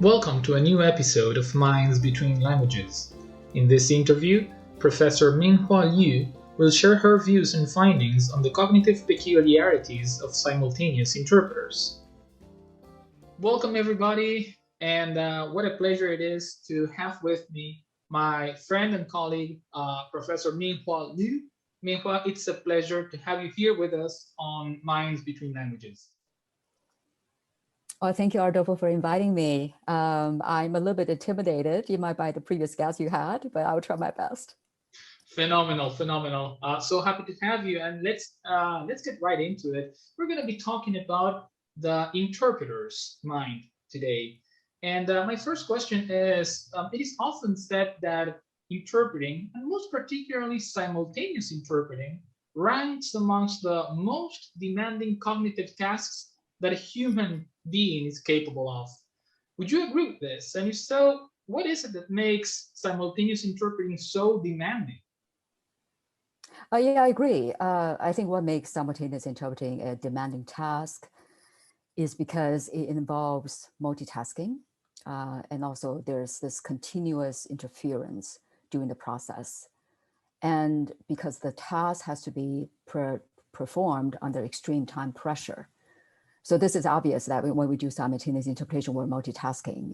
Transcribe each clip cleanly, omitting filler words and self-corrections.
Welcome to a new episode of Minds Between Languages. In this interview, Professor Minhua Liu will share her views and findings on the cognitive peculiarities of simultaneous interpreters. Welcome, everybody, and what a pleasure it is to have with me my friend and colleague, Professor Minhua Liu. Minhua, it's a pleasure to have you here with us on Minds Between Languages. Well, thank you, Adolfo, for inviting me. I'm a little bit intimidated by the previous guest you had, but I'll try my best. Phenomenal. So happy to have you, and let's get right into it. We're going to be talking about the interpreter's mind today. And my first question is, it is often said that interpreting, and most particularly simultaneous interpreting, ranks amongst the most demanding cognitive tasks that a human being is capable of. Would you agree with this? And if so, what is it that makes simultaneous interpreting so demanding? Yeah, I agree. I think what makes simultaneous interpreting a demanding task is because it involves multitasking. And also there's this continuous interference during the process. And because the task has to be performed under extreme time pressure. So this is obvious that when we do simultaneous interpretation, we're multitasking,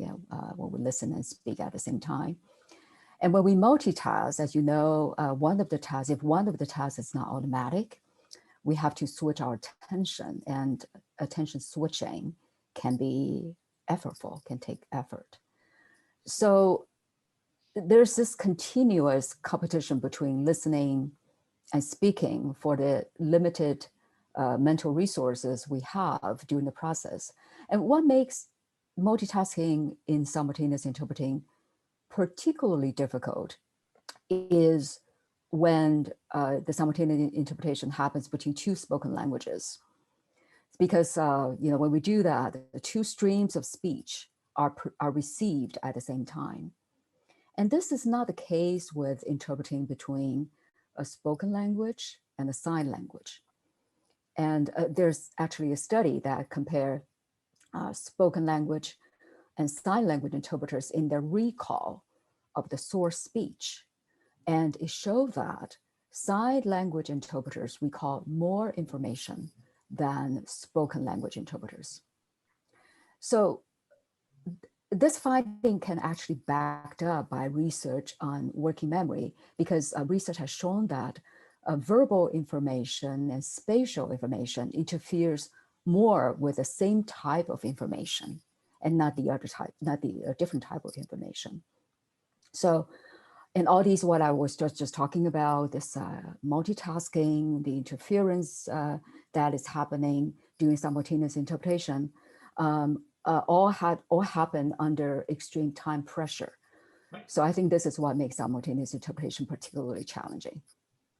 when we listen and speak at the same time. And when we multitask, as you know, if one of the tasks is not automatic, we have to switch our attention, and attention switching can be effortful, can take effort. So there's this continuous competition between listening and speaking for the limited mental resources we have during the process. And what makes multitasking in simultaneous interpreting particularly difficult is when the simultaneous interpretation happens between two spoken languages. Because when we do that, the two streams of speech are received at the same time. And this is not the case with interpreting between a spoken language and a sign language. And there's actually a study that compared spoken language and sign language interpreters in their recall of the source speech. And it showed that sign language interpreters recall more information than spoken language interpreters. So this finding can actually be backed up by research on working memory, because research has shown that verbal information and spatial information interferes more with the same type of information and not the other type, not the different type of information. So in all these, what I was just talking about, this multitasking, the interference that is happening during simultaneous interpretation, all happen under extreme time pressure. Right. So I think this is what makes simultaneous interpretation particularly challenging.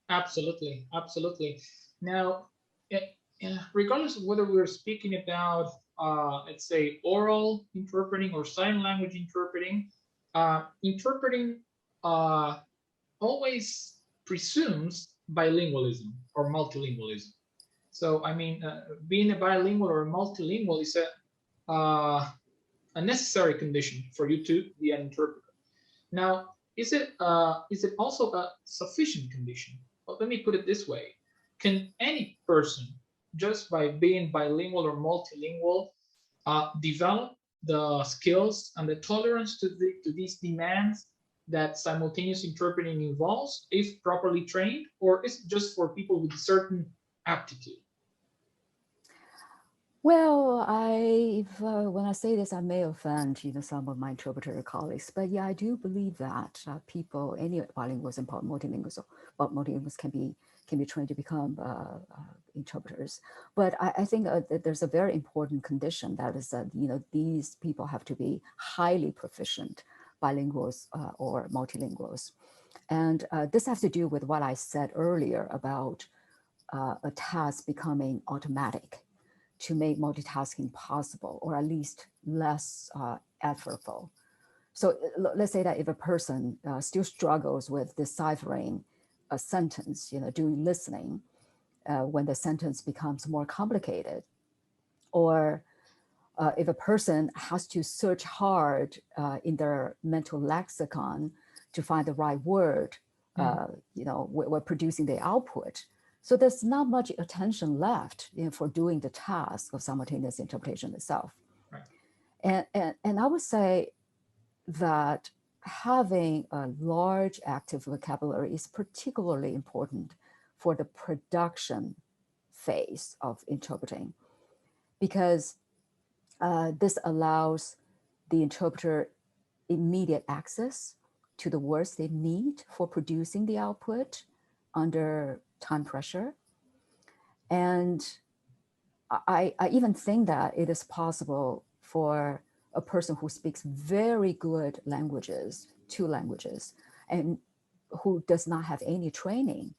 Absolutely. Now, regardless of whether we're speaking about, let's say, oral interpreting or sign language interpreting, interpreting always presumes bilingualism or multilingualism. So, I mean, being a bilingual or a multilingual is a necessary condition for you to be an interpreter. Now, is it also a sufficient condition? Well, let me put it this way. Can any person, just by being bilingual or multilingual, develop the skills and the tolerance to these demands that simultaneous interpreting involves if properly trained, or is it just for people with a certain aptitude? Well, when I say this, I may offend some of my interpreter colleagues, but yeah, I do believe that people, any bilinguals and multilinguals can be trained to become interpreters. But I think that there's a very important condition, that is that these people have to be highly proficient bilinguals or multilinguals, and this has to do with what I said earlier about a task becoming automatic to make multitasking possible, or at least less effortful. So let's say that if a person still struggles with deciphering a sentence, doing listening, when the sentence becomes more complicated, or if a person has to search hard in their mental lexicon to find the right word, we're producing the output. So there's not much attention left for doing the task of simultaneous interpretation itself. Right. And I would say that having a large active vocabulary is particularly important for the production phase of interpreting, because this allows the interpreter immediate access to the words they need for producing the output under time pressure. And I even think that it is possible for a person who speaks very good languages, 2 languages, and who does not have any training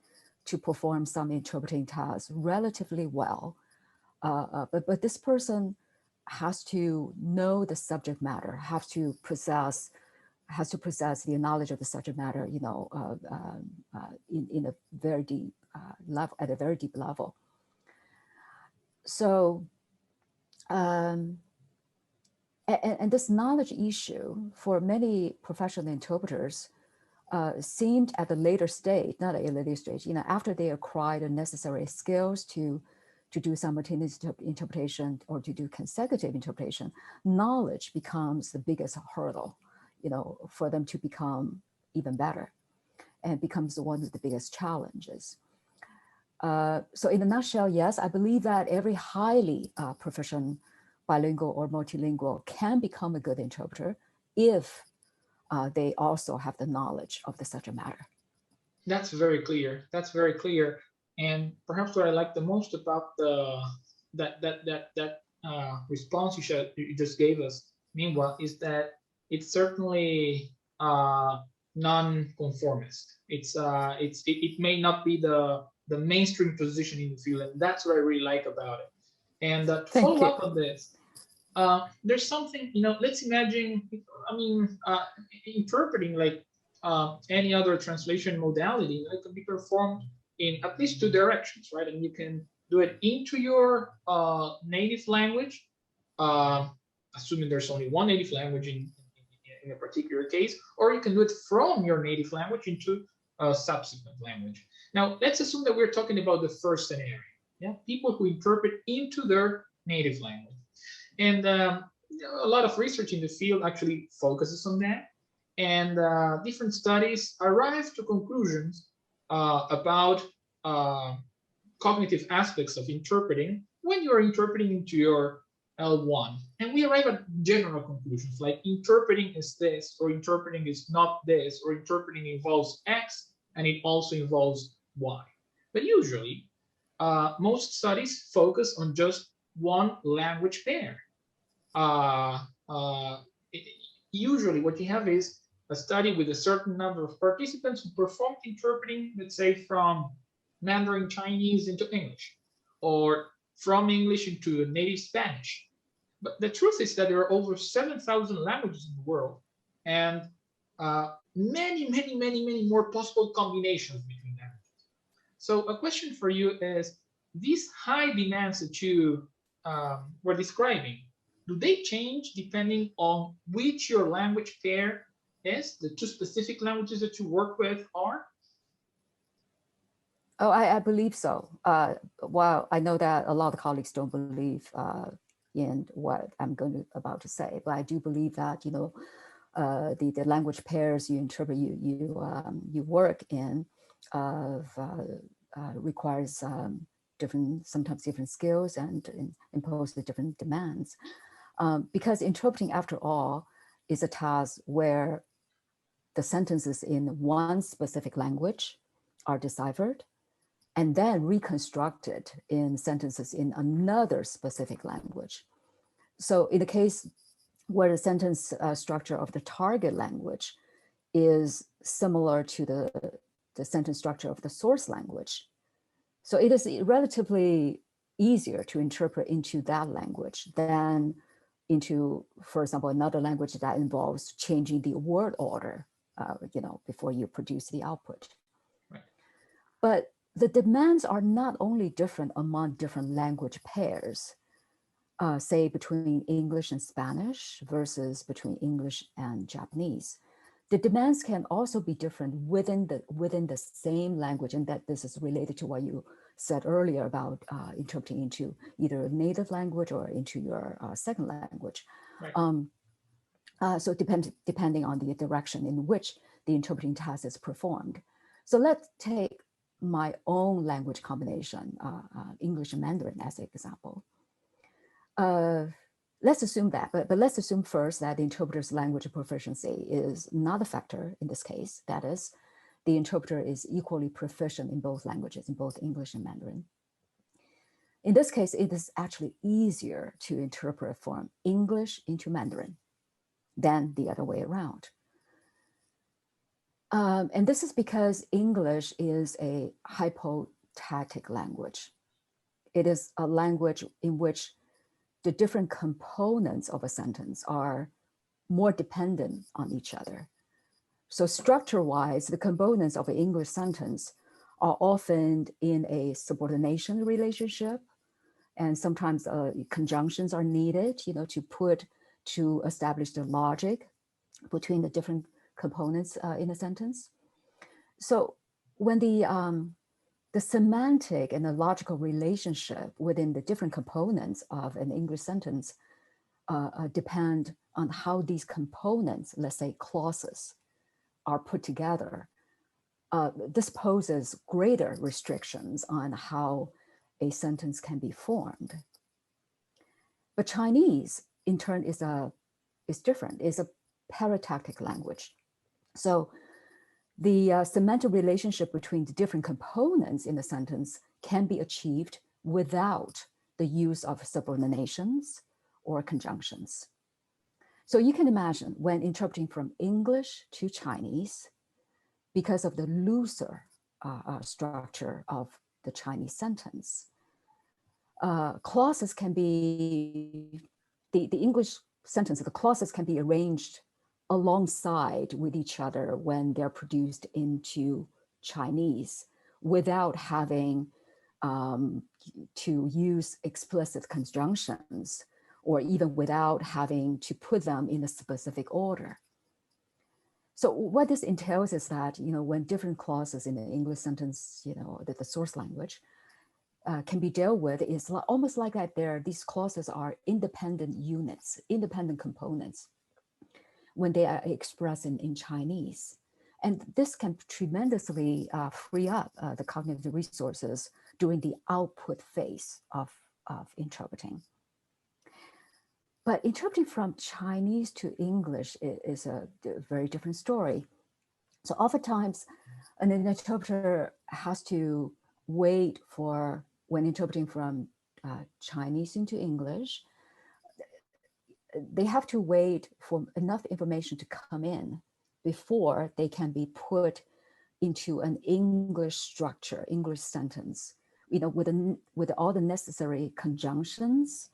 to perform some interpreting tasks relatively well. But this person has to know the subject matter, has to possess the knowledge of the subject matter, in a very deep level, at a very deep level. So, and this knowledge issue for many professional interpreters seemed at a later stage, not at a later stage, after they acquired the necessary skills to do simultaneous interpretation or to do consecutive interpretation, knowledge becomes the biggest hurdle, for them to become even better, and becomes one of the biggest challenges. So in a nutshell, yes, I believe that every highly proficient bilingual or multilingual can become a good interpreter if they also have the knowledge of the subject matter. That's very clear. That's very clear. And perhaps what I like the most about that response you just gave us, Minhua, is that it's certainly non-conformist. It may not be the mainstream position in the field, and that's what I really like about it. And to follow up on this, there's something, let's imagine, interpreting like any other translation modality, it can be performed in at least 2 directions, right? And you can do it into your native language, assuming there's only one native language in a particular case, or you can do it from your native language into a subsequent language. Now, let's assume that we're talking about the first scenario, people who interpret into their native language. And a lot of research in the field actually focuses on that. And different studies arrive to conclusions about cognitive aspects of interpreting when you are interpreting into your L1. And we arrive at general conclusions like interpreting is this, or interpreting is not this, or interpreting involves X and it also involves Y. But usually, most studies focus on just one language pair. Usually what you have is a study with a certain number of participants who performed interpreting, let's say, from Mandarin Chinese into English, or from English into native Spanish. But the truth is that there are over 7,000 languages in the world, and many, many, many, many more possible combinations between languages. So a question for you is, these high demands that you were describing, do they change depending on which your language pair is, the 2 specific languages that you work with are? Oh, I believe so. Well, I know that a lot of colleagues don't believe in what I'm about to say, but I do believe that, the language pairs you interpret, you work in requires sometimes different skills and impose the different demands. Because interpreting, after all, is a task where the sentences in one specific language are deciphered and then reconstructed in sentences in another specific language. So in the case where the sentence structure of the target language is similar to the sentence structure of the source language, So it is relatively easier to interpret into that language than into, for example, another language that involves changing the word order, before you produce the output. Right. But the demands are not only different among different language pairs, say between English and Spanish versus between English and Japanese. The demands can also be different within the same language, and that this is related to what you said earlier about interpreting into either a native language or into your second language. Right. So depending on the direction in which the interpreting task is performed. So let's take my own language combination, English and Mandarin as an example. Let's assume that, but let's assume first that the interpreter's language proficiency is not a factor in this case. That is, the interpreter is equally proficient in both languages, in both English and Mandarin. In this case, it is actually easier to interpret from English into Mandarin than the other way around. And this is because English is a hypotactic language. It is a language in which the different components of a sentence are more dependent on each other. So structure-wise, the components of an English sentence are often in a subordination relationship, and sometimes conjunctions are needed, to establish the logic between the different components in a sentence. So when the semantic and the logical relationship within the different components of an English sentence depend on how these components, let's say clauses, are put together. This poses greater restrictions on how a sentence can be formed. But Chinese, in turn, is different. It's a paratactic language. So the semantic relationship between the different components in the sentence can be achieved without the use of subordinations or conjunctions. So you can imagine when interpreting from English to Chinese, because of the looser structure of the Chinese sentence, clauses can be, the English sentence, the clauses can be arranged alongside with each other when they're produced into Chinese without having to use explicit conjunctions, or even without having to put them in a specific order. So what this entails is that, when different clauses in an English sentence, the source language, can be dealt with, is almost like that these clauses are independent units, independent components when they are expressed in Chinese. And this can tremendously free up the cognitive resources during the output phase of interpreting. But interpreting from Chinese to English is a very different story. So oftentimes, an interpreter has to wait for, when interpreting from Chinese into English, they have to wait for enough information to come in before they can be put into an English structure, English sentence, with all the necessary conjunctions,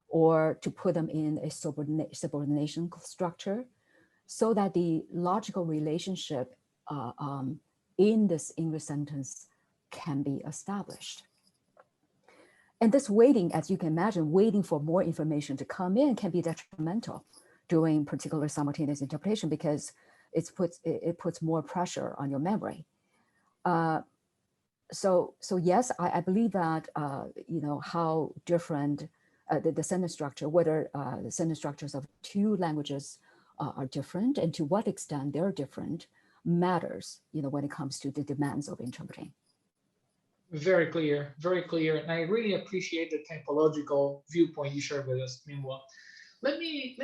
or to put them in a subordination structure, so that the logical relationship in this English sentence can be established. And this waiting, as you can imagine, waiting for more information to come in can be detrimental during particular simultaneous interpretation, because it puts more pressure on your memory. So yes, I believe that how different the sentence structure, whether the sentence structures of two languages are different, and to what extent they're different, matters, when it comes to the demands of interpreting. Very clear, very clear. And I really appreciate the typological viewpoint you shared with us, Minhua. Let me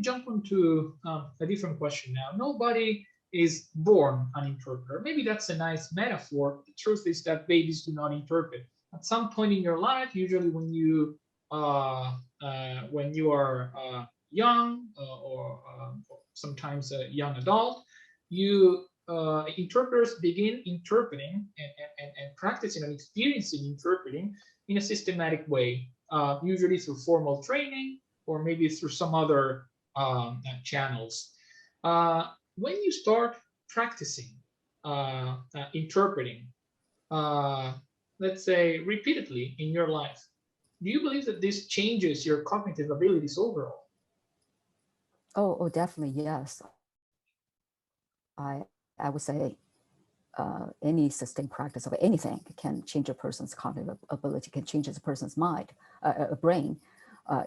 jump into a different question now. Nobody is born an interpreter. Maybe that's a nice metaphor. The truth is that babies do not interpret. At some point in your life, usually when you are young, or sometimes a young adult, you interpreters begin interpreting and practicing and experiencing interpreting in a systematic way, usually through formal training or maybe through some other channels. When you start practicing interpreting, uh, let's say repeatedly in your life, do you believe that this changes your cognitive abilities overall? Oh, definitely, yes. I would say any sustained practice of anything can change a person's cognitive ability, can change a person's mind, brain,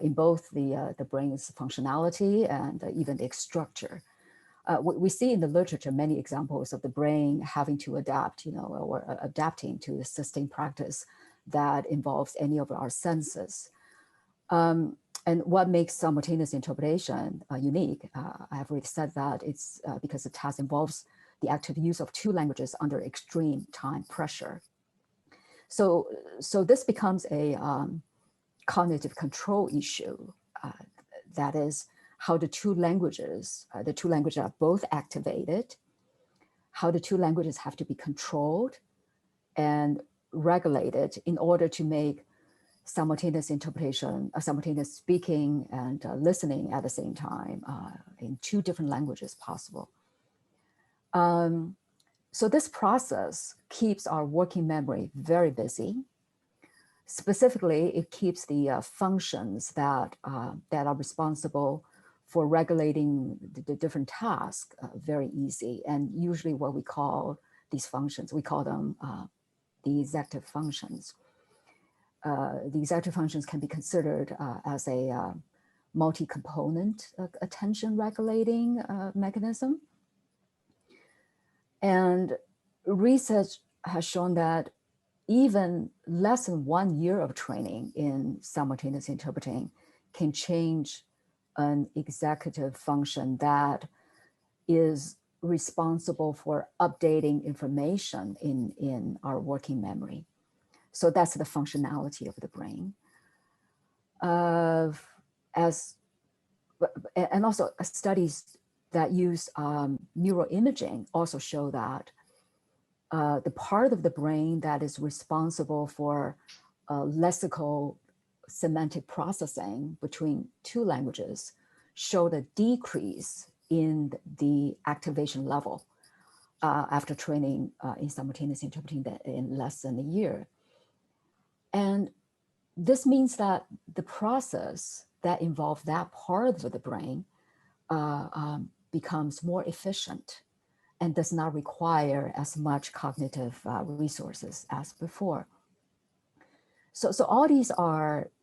in both the brain's functionality and even its structure. We see in the literature many examples of the brain having to adapt, or adapting to the sustained practice that involves any of our senses. And what makes simultaneous interpretation unique, I have already said that it's because the task involves the active use of two languages under extreme time pressure. So this becomes a cognitive control issue. That is how the two languages are both activated, how the two languages have to be controlled and regulated in order to make simultaneous interpretation, simultaneous speaking and listening at the same time in two different languages possible. So this process keeps our working memory very busy. Specifically, it keeps the functions that are responsible for regulating the different tasks very easy. And usually what we call these functions, we call them the executive functions. The executive functions can be considered as a multi-component attention regulating mechanism. And research has shown that even less than 1 year of training in simultaneous interpreting can change an executive function that is responsible for updating information in our working memory. So that's the functionality of the brain. And also studies that use neuroimaging also show that the part of the brain that is responsible for lexical semantic processing between two languages showed a decrease in the activation level after training in simultaneous interpreting in less than a year. And this means that the process that involves that part of the brain becomes more efficient and does not require as much cognitive resources as before. So all these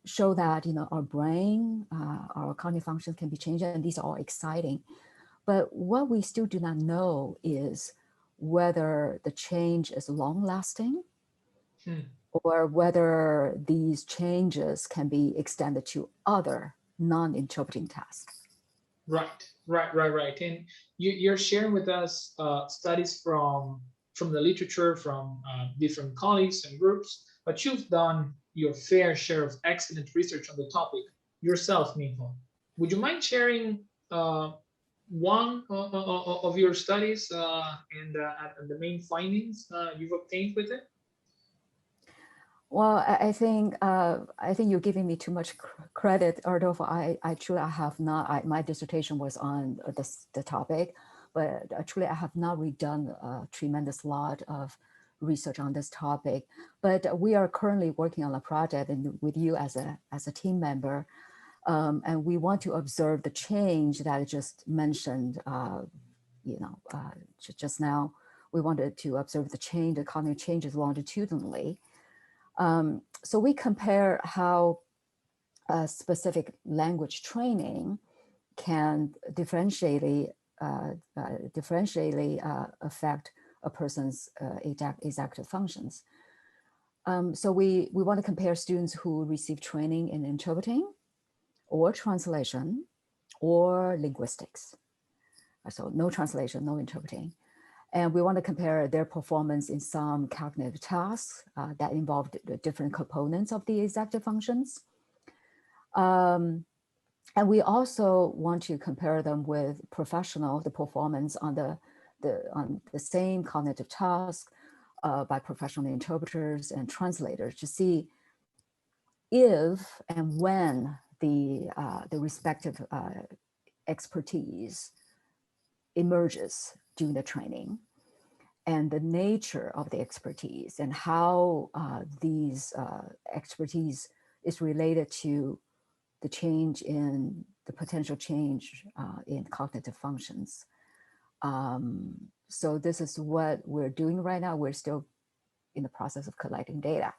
show that our brain, our cognitive functions can be changed, and these are all exciting. But what we still do not know is whether the change is long lasting or whether these changes can be extended to other non-interpreting tasks. Right. And you're sharing with us studies from the literature, from different colleagues and groups, but you've done your fair share of excellent research on the topic yourself, Minhua. Would you mind sharing one of your studies and the main findings you've obtained with it? Well, I think you're giving me too much credit, Adolfo. I truly have not. My dissertation was on the topic, but truly I have not redone a tremendous lot of research on this topic. But we are currently working on a project, and with you as a team member, and we want to observe the change that I just mentioned. Just now, we wanted to observe the cognitive changes longitudinally. So we compare how specific language training can differentially affect a person's executive functions. So we want to compare students who receive training in interpreting or translation or linguistics. So no translation, no interpreting. And we want to compare their performance in some cognitive tasks that involve the different components of the executive functions. And we also want to compare them with the performance on the on the same cognitive task by professional interpreters and translators to see if and when the respective expertise emerges during the training, and the nature of the expertise and how these expertise is related to the change in the potential change in cognitive functions. So this is what we're doing right now. We're still in the process of collecting data.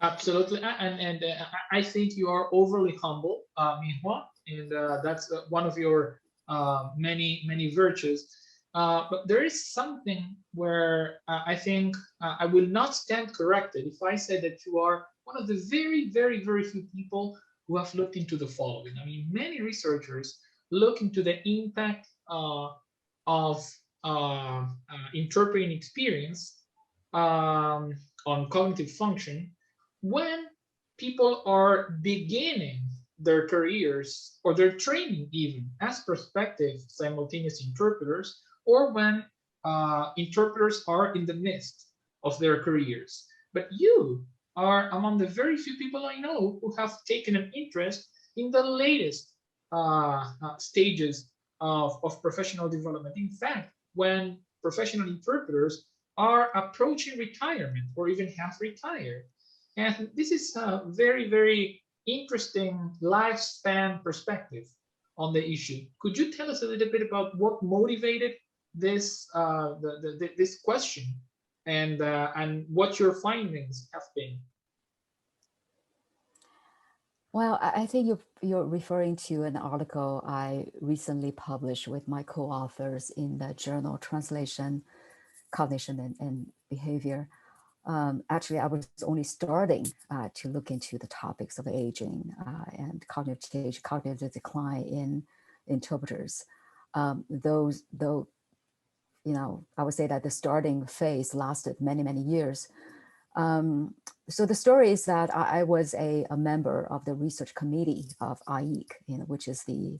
Absolutely, and I think you are overly humble, Minhua, and that's one of your many virtues. But there is something where I think I will not stand corrected if I say that you are one of the very few people who have looked into the following. I mean, many researchers look into the impact of interpreting experience on cognitive function when people are beginning their careers or their training even as prospective simultaneous interpreters, or when interpreters are in the midst of their careers. But you are among the very few people I know who have taken an interest in the latest stages of professional development. In fact, when professional interpreters are approaching retirement or even have retired. And this is a very interesting lifespan perspective on the issue. Could you tell us a little bit about what motivated this this question and what your findings have been? Well, I think you're referring to an article I recently published with my co-authors in the journal Translation, Cognition, and Behavior. Actually, I was only starting to look into the topics of aging and cognitive decline in interpreters. Though, you know, I would say that the starting phase lasted many years. So the story is that I was a member of the research committee of IEC, which is the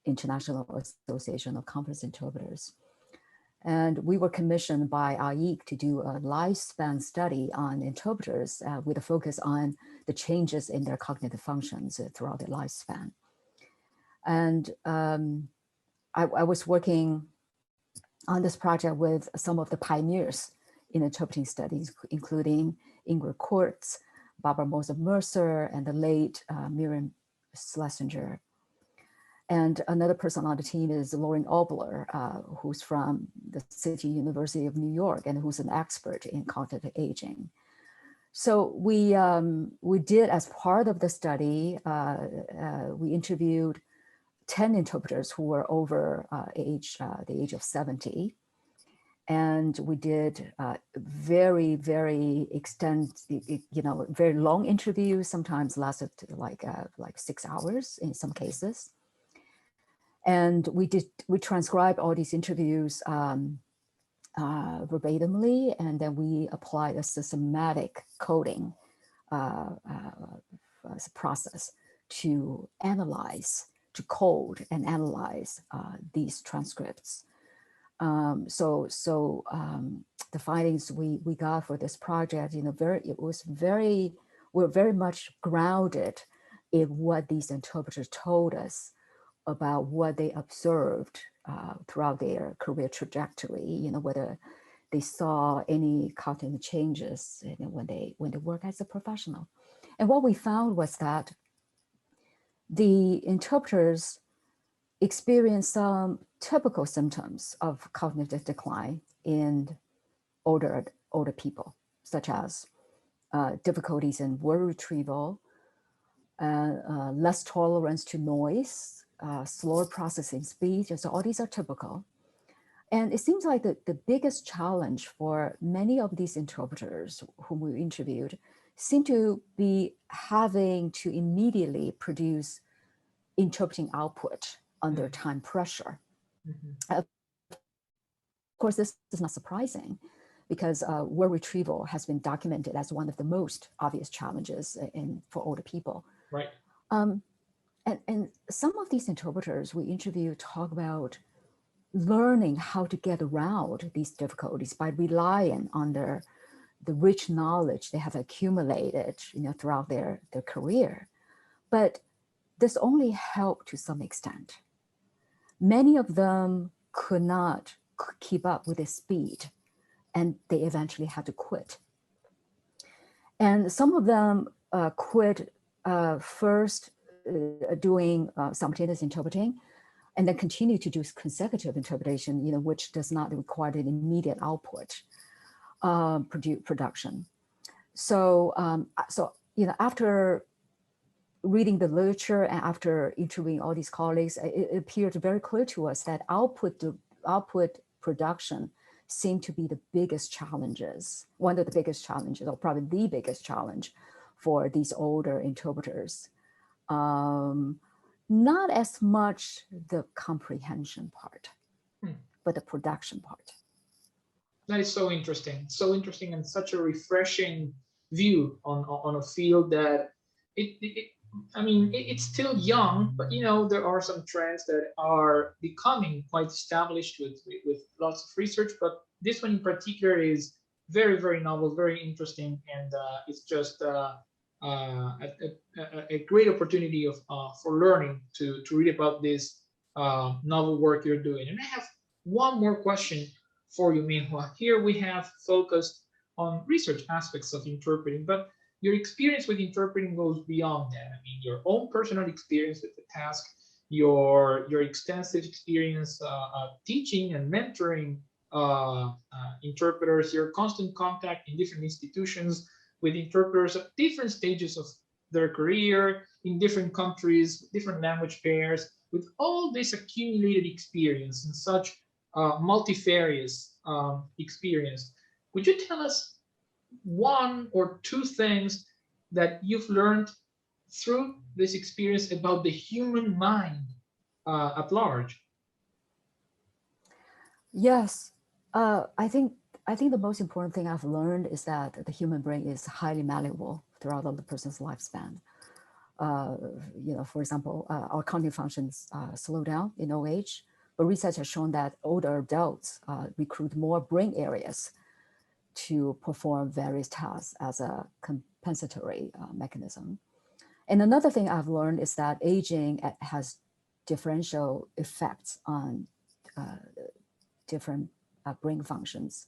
International Association of Conference Interpreters. And we were commissioned by IEC to do a lifespan study on interpreters with a focus on the changes in their cognitive functions throughout their lifespan. And I was working on this project with some of the pioneers in interpreting studies, including Ingrid Kurtz, Barbara Moser-Mercer, and the late Miriam Schlesinger. And another person on the team is Lauren Obler, who's from the City University of New York and who's an expert in cognitive aging. So we did, as part of the study, we interviewed 10 interpreters who were over the age of 70. And we did very very long interviews, sometimes lasted like 6 hours in some cases. And we transcribed all these interviews verbatimly, and then we applied a systematic coding process to code and analyze these transcripts. So the findings we got for this project, were very much grounded in what these interpreters told us about what they observed throughout their career trajectory, whether they saw any cognitive changes when they work as a professional. And what we found was that the interpreters experienced some typical symptoms of cognitive decline in older people, such as difficulties in word retrieval, less tolerance to noise, slower processing speed. So all these are typical. And it seems like the biggest challenge for many of these interpreters whom we interviewed seem to be having to immediately produce interpreting output under time pressure. Of course, this is not surprising because word retrieval has been documented as one of the most obvious challenges for older people. Right. And some of these interpreters we interviewed talk about learning how to get around these difficulties by relying on the rich knowledge they have accumulated, throughout their career. But this only helped to some extent. Many of them could not keep up with the speed, and they eventually had to quit. And some of them quit first doing simultaneous interpreting, and then continue to do consecutive interpretation, which does not require an immediate output production. So, after reading the literature and after interviewing all these colleagues, it appeared very clear to us that output production seemed to be the biggest challenges, one of the biggest challenges, or probably the biggest challenge for these older interpreters. Not as much the comprehension part, but the production part. That is so interesting. So interesting, and such a refreshing view on a field that it's still young, but there are some trends that are becoming quite established with lots of research. But this one in particular is very, very novel, very interesting, and it's just a great opportunity for learning to read about this novel work you're doing. And I have one more question for you, Minhua. Here we have focused on research aspects of interpreting, but your experience with interpreting goes beyond that. I mean, your own personal experience with the task, your extensive experience teaching and mentoring interpreters, your constant contact in different institutions with interpreters at different stages of their career, in different countries, different language pairs, with all this accumulated experience and such multifarious experience. Would you tell us one or two things that you've learned through this experience about the human mind at large? Yes, I think the most important thing I've learned is that the human brain is highly malleable throughout the person's lifespan. For example, our cognitive functions slow down in old age, but research has shown that older adults recruit more brain areas to perform various tasks as a compensatory mechanism. And another thing I've learned is that aging has differential effects on different brain functions.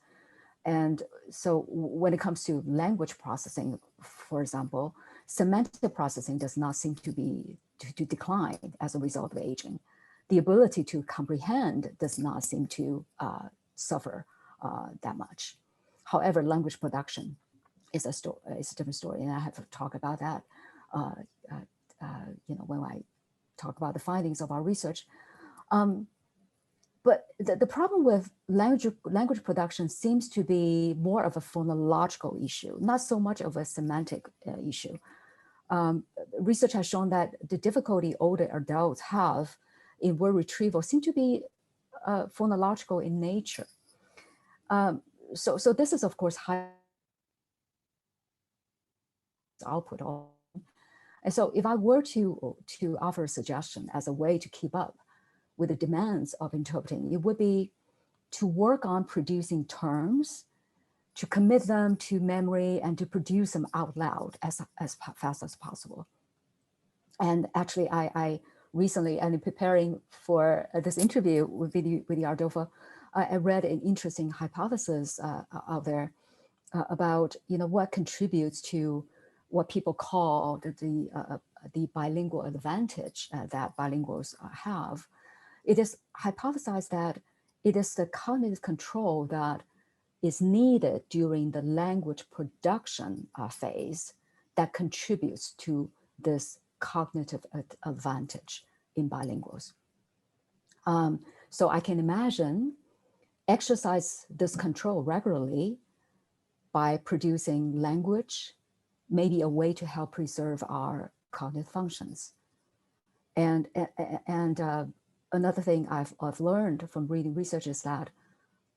And so when it comes to language processing, for example, semantic processing does not seem to decline as a result of aging. The ability to comprehend does not seem to suffer that much. However, language production is a different story, and I have to talk about that. When I talk about the findings of our research. But the problem with language production seems to be more of a phonological issue, not so much of a semantic issue. Research has shown that the difficulty older adults have in word retrieval seem to be phonological in nature. So this is, of course, high output. And so if I were to offer a suggestion as a way to keep up with the demands of interpreting, it would be to work on producing terms, to commit them to memory, and to produce them out loud as fast as possible. And actually, I recently, and in preparing for this interview with Ardolfo, I read an interesting hypothesis out there about what contributes to what people call the bilingual advantage that bilinguals have. It is hypothesized that it is the cognitive control that is needed during the language production phase that contributes to this cognitive advantage in bilinguals. So I can imagine exercise this control regularly by producing language, maybe a way to help preserve our cognitive functions. And another thing I've learned from reading research is that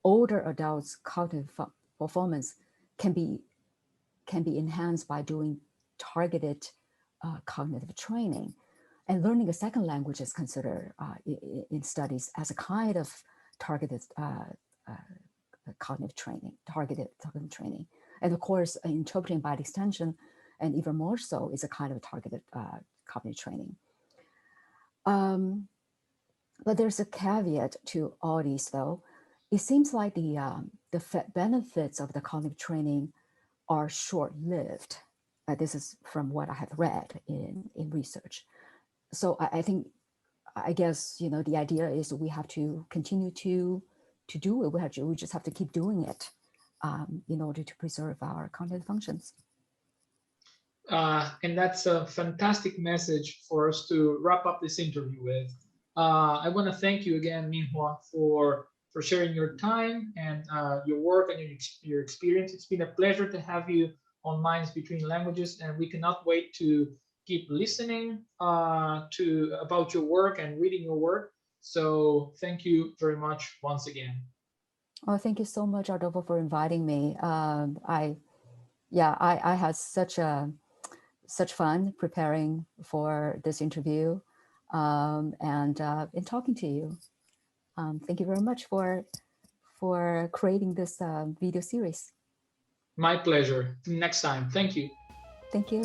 older adults' cognitive performance can be enhanced by doing targeted cognitive training. And learning a second language is considered in studies as a kind of targeted cognitive training, targeted cognitive training. And of course, interpreting by extension, and even more so, is a kind of targeted cognitive training. But there's a caveat to all these, though. It seems like the benefits of the cognitive training are short-lived. This is from what I have read in research. So I guess, the idea is we have to continue to do it. We just have to keep doing it in order to preserve our cognitive functions. And that's a fantastic message for us to wrap up this interview with. I want to thank you again, Minhua, for sharing your time and your work and your experience. It's been a pleasure to have you on Minds Between Languages, and we cannot wait to keep listening about your work and reading your work. So thank you very much once again. Oh, thank you so much, Adolfo, for inviting me. I had such fun preparing for this interview and in talking to you. Thank you very much for creating this video series. My pleasure. Next time. Thank you. Thank you.